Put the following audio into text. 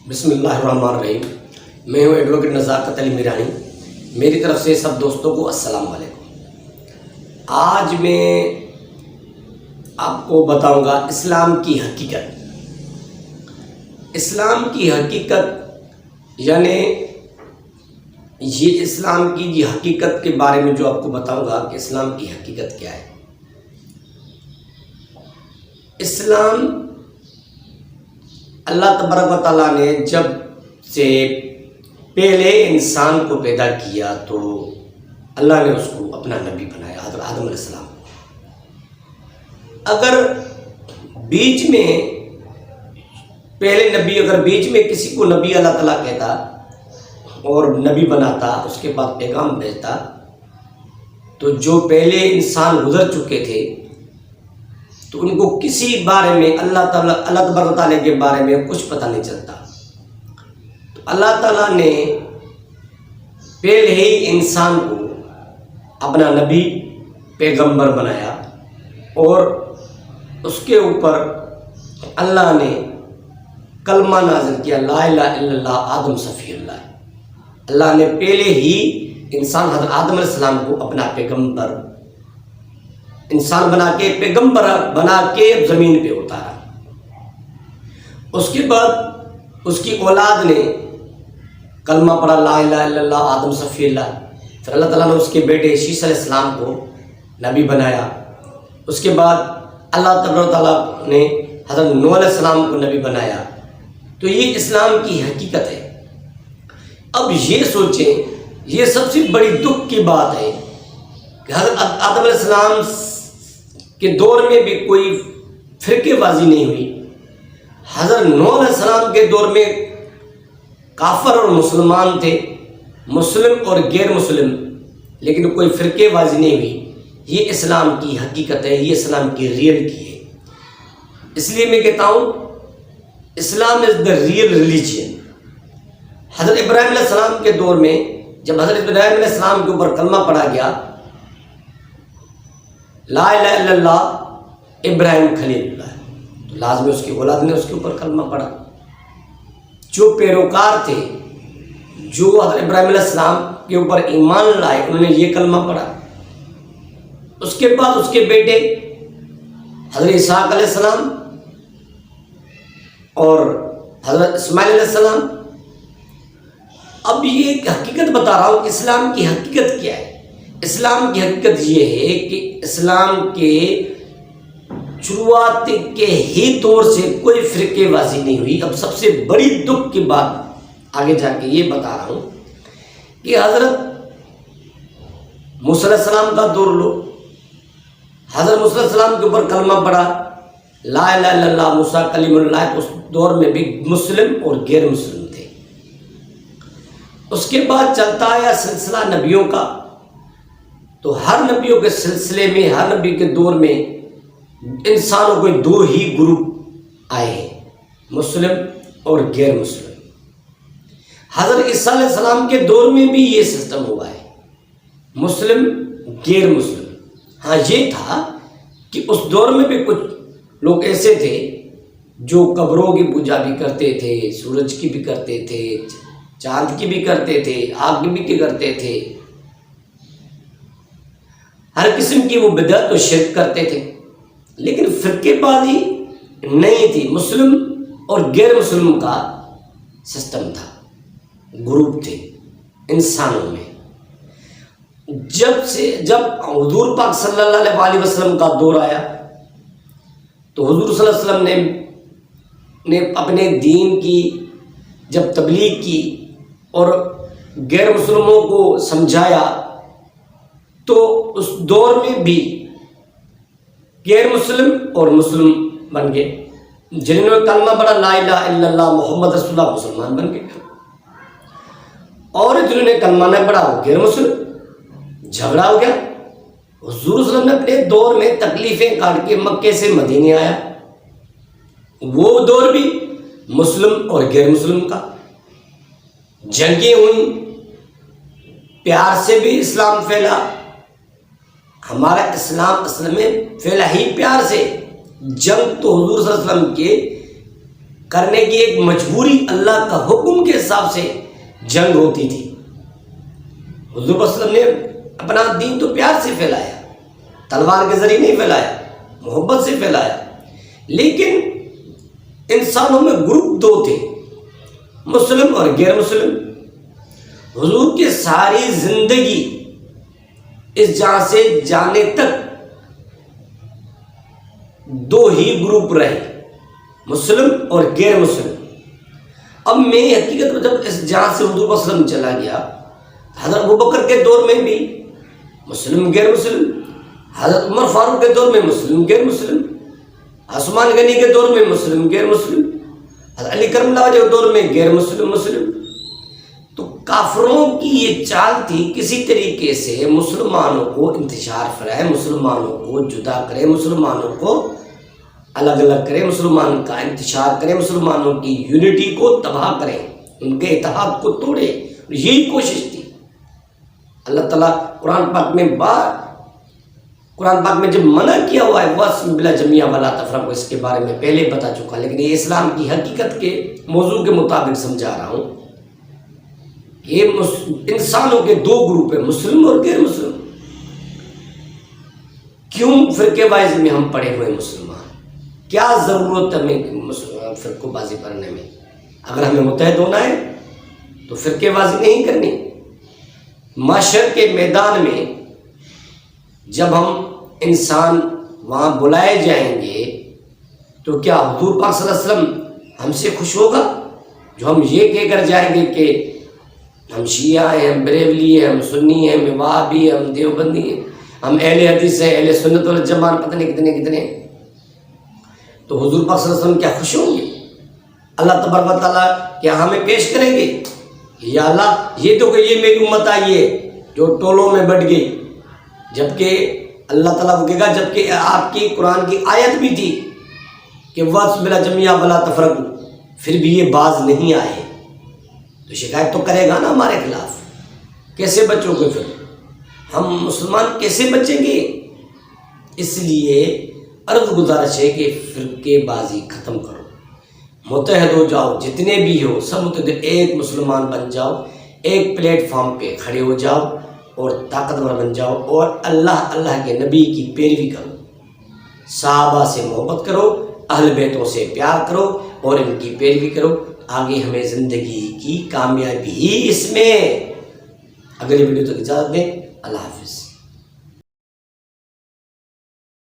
بسم اللہ الرحمن الرحیم۔ میں ہوں ایڈوکیٹ نزاکت علی میرانی۔ میری طرف سے سب دوستوں کو السلام علیکم۔ آج میں آپ کو بتاؤں گا اسلام کی حقیقت۔ اسلام کی حقیقت یعنی یہ اسلام کی حقیقت کے بارے میں جو آپ کو بتاؤں گا کہ اسلام کی حقیقت کیا ہے۔ اسلام اللہ تبارک و تعالیٰ نے جب سے پہلے انسان کو پیدا کیا تو اللہ نے اس کو اپنا نبی بنایا، حضرت آدم علیہ السلام۔ اگر بیچ میں بیچ میں کسی کو نبی اللہ تعالیٰ کہتا اور نبی بناتا، اس کے بعد پیغام بھیجتا، تو جو پہلے انسان گزر چکے تھے تو ان کو کسی بارے میں اللہ تبارک و تعالیٰ کے بارے میں کچھ پتہ نہیں چلتا۔ تو اللہ تعالیٰ نے پہلے ہی انسان کو اپنا نبی پیغمبر بنایا اور اس کے اوپر اللہ نے کلمہ نازل کیا، لا الہ الا اللہ آدم صفی اللہ۔ اللہ نے پہلے ہی انسان حضرت آدم علیہ السلام کو اپنا پیغمبر انسان پیغمبر بنا کے زمین پہ اتارا۔ اس کے بعد اس کی اولاد نے کلمہ پڑھا، لا الہ الا اللہ آدم صفی اللہ۔ پھر اللہ تعالیٰ نے اس کے بیٹے عیسیٰ علیہ السلام کو نبی بنایا۔ اس کے بعد اللہ تبارک و تعالیٰ نے حضرت نوح علیہ السلام کو نبی بنایا۔ تو یہ اسلام کی حقیقت ہے۔ اب یہ سوچیں، یہ سب سے بڑی دکھ کی بات ہے کہ حضرت آدم علیہ السلام کے دور میں بھی کوئی فرقے بازی نہیں ہوئی۔ حضرت نوح علیہ السلام کے دور میں کافر اور مسلمان تھے، مسلم اور غیر مسلم، لیکن کوئی فرقے بازی نہیں ہوئی۔ یہ اسلام کی حقیقت ہے، یہ اسلام کی ریئلٹی ہے۔ اس لیے میں کہتا ہوں اسلام از دا ریئل ریلیجن۔ حضرت ابراہیم علیہ السلام کے دور میں جب حضرت ابراہیم علیہ السلام کے اوپر کلمہ پڑھا گیا، لا الہ الا اللہ ابراہیم خلیل اللہ، تو لازمی اس کی اولاد نے اس کے اوپر کلمہ پڑھا۔ جو پیروکار تھے، جو حضرت ابراہیم علیہ السلام کے اوپر ایمان لائے، انہوں نے یہ کلمہ پڑھا۔ اس کے بعد اس کے بیٹے حضرت اسحاق علیہ السلام اور حضرت اسماعیل علیہ السلام۔ اب یہ حقیقت بتا رہا ہوں کہ اسلام کی حقیقت کیا ہے۔ اسلام کی حقیقت یہ ہے کہ اسلام کے شروعات کے ہی دور سے کوئی فرقے بازی نہیں ہوئی۔ اب سب سے بڑی دکھ کی بات آگے جا کے یہ بتا رہا ہوں کہ حضرت موسیٰ علیہ السلام کا دور لو، حضرت موسیٰ علیہ السلام کے اوپر کلمہ پڑھا، لا الہ الا اللہ موسیٰ کلیم اللہ۔ اس دور میں بھی مسلم اور غیر مسلم تھے۔ اس کے بعد چلتا آیا سلسلہ نبیوں کا، تو ہر نبیوں کے سلسلے میں، ہر نبی کے دور میں انسانوں کو دو ہی گروپ آئے ہیں، مسلم اور غیر مسلم۔ حضرت عیسیٰ علیہ السلام کے دور میں بھی یہ سسٹم ہوا ہے، مسلم غیر مسلم۔ ہاں یہ تھا کہ اس دور میں بھی کچھ لوگ ایسے تھے جو قبروں کی پوجا بھی کرتے تھے، سورج کی بھی کرتے تھے، چاند کی بھی کرتے تھے، آگ کی بھی کرتے تھے، ہر قسم کی وہ بدعت و شرک کرتے تھے، لیکن فرقے بازی نہیں تھی۔ مسلم اور غیر مسلم کا سسٹم تھا، گروپ تھے انسانوں میں۔ جب حضور پاک صلی اللہ علیہ وسلم کا دور آیا تو حضور صلی اللہ علیہ وسلم نے اپنے دین کی جب تبلیغ کی اور غیر مسلموں کو سمجھایا، تو اس دور میں بھی غیر مسلم اور مسلم بن گئے۔ جنہوں نے کلمہ پڑھا لا الہ الا اللہ محمد رسول اللہ، مسلمان بن گئے، اور جنہوں نے کلمہ نہیں پڑھا وہ غیر مسلم۔ جھگڑا ہو گیا۔ حضور صلی اللہ علیہ وسلم نے اپنے دور میں تکلیفیں کاٹ کے مکے سے مدینے آیا، وہ دور بھی مسلم اور غیر مسلم کا، جنگیں ہوئیں، پیار سے بھی اسلام پھیلا۔ ہمارا اسلام اصل میں پھیلا ہی پیار سے۔ جنگ تو حضور صلی اللہ علیہ وسلم کے کرنے کی ایک مجبوری، اللہ کا حکم کے حساب سے جنگ ہوتی تھی۔ حضور صلی اللہ علیہ وسلم نے اپنا دین تو پیار سے پھیلایا، تلوار کے ذریعے نہیں پھیلایا، محبت سے پھیلایا، لیکن انسانوں میں گروپ دو تھے، مسلم اور غیر مسلم۔ حضور کی ساری زندگی اس جہاں سے جانے تک دو ہی گروپ رہے، مسلم اور غیر مسلم۔ اب میں حقیقت میں جب اس جہاں سے حضور صلی اللہ علیہ وسلم چلا گیا، حضرت ابوبکر کے دور میں بھی مسلم غیر مسلم، حضرت عمر فاروق کے دور میں مسلم غیر مسلم، عثمان غنی کے دور میں مسلم غیر مسلم، حضرت علی کرم اللہ وجہ کے دور میں غیر مسلم مسلم۔ تو کافروں کی یہ چال تھی کسی طریقے سے مسلمانوں کو انتشار پھیلائے، مسلمانوں کو جدا کرے، مسلمانوں کو الگ الگ کرے، مسلمان کا انتشار کرے، مسلمانوں کی یونٹی کو تباہ کرے، ان کے اتحاد کو توڑے، یہی کوشش تھی۔ اللہ تعالیٰ قرآن پاک میں جب منع کیا ہوا ہے وَاعْتَصِمُوا بِاللَّهِ جَمِيعًا وَلَا تَفَرَّقُوا، اس کے بارے میں پہلے بتا چکا، لیکن یہ اسلام کی حقیقت کے موضوع کے مطابق سمجھا رہا ہوں۔ یہ انسانوں کے دو گروپ ہیں، مسلم اور غیر مسلم۔ کیوں فرقے بازی میں ہم پڑے ہوئے مسلمان؟ کیا ضرورت ہے ہمیں فرقوں بازی پڑھنے میں؟ اگر ہمیں متحد ہونا ہے تو فرقے بازی نہیں کرنی۔ معاشر کے میدان میں جب ہم انسان وہاں بلائے جائیں گے تو کیا حضور پاک صلی اللہ علیہ وسلم ہم سے خوش ہوگا؟ جو ہم یہ کہہ کر جائیں گے کہ ہم شیعہ ہیں، ہم بریلوی ہیں، ہم سنی ہیں، ہم وہابی ہیں، ہم دیوبندی ہیں، ہم اہل حدیث ہیں، اہل سنت والجماعت، پتہ نہیں کتنے، تو حضور پاک صلی اللہ علیہ وسلم کیا خوش ہوں گے؟ اللہ تبارک و تعالیٰ کیا ہمیں پیش کریں گے؟ یا اللہ یہ تو کہ یہ میری امت آئی ہے جو ٹولوں میں بٹ گئی، جبکہ اللہ تعالیٰ کو کہے گا جبکہ آپ کی قرآن کی آیت بھی تھی کہ وَاعْتَصِمُوا بِاللَّهِ جَمِيعًا وَلَا تَفَرَّقُوا، پھر بھی یہ باز نہیں آئے، تو شکایت تو کرے گا نا ہمارے خلاف۔ کیسے بچو گے پھر؟ ہم مسلمان کیسے بچیں گے؟ اس لیے عرض گزارش ہے کہ فرقے بازی ختم کرو، متحد ہو جاؤ، جتنے بھی ہو سب متحد، ایک مسلمان بن جاؤ، ایک پلیٹ فارم پہ کھڑے ہو جاؤ اور طاقتور بن جاؤ، اور اللہ کے نبی کی پیروی کرو، صحابہ سے محبت کرو، اہل بیتوں سے پیار کرو اور ان کی پیروی کرو، آگے ہمیں زندگی کی کامیابی ہی اس میں۔ اگلی ویڈیو تک اجازت دیں، اللہ حافظ۔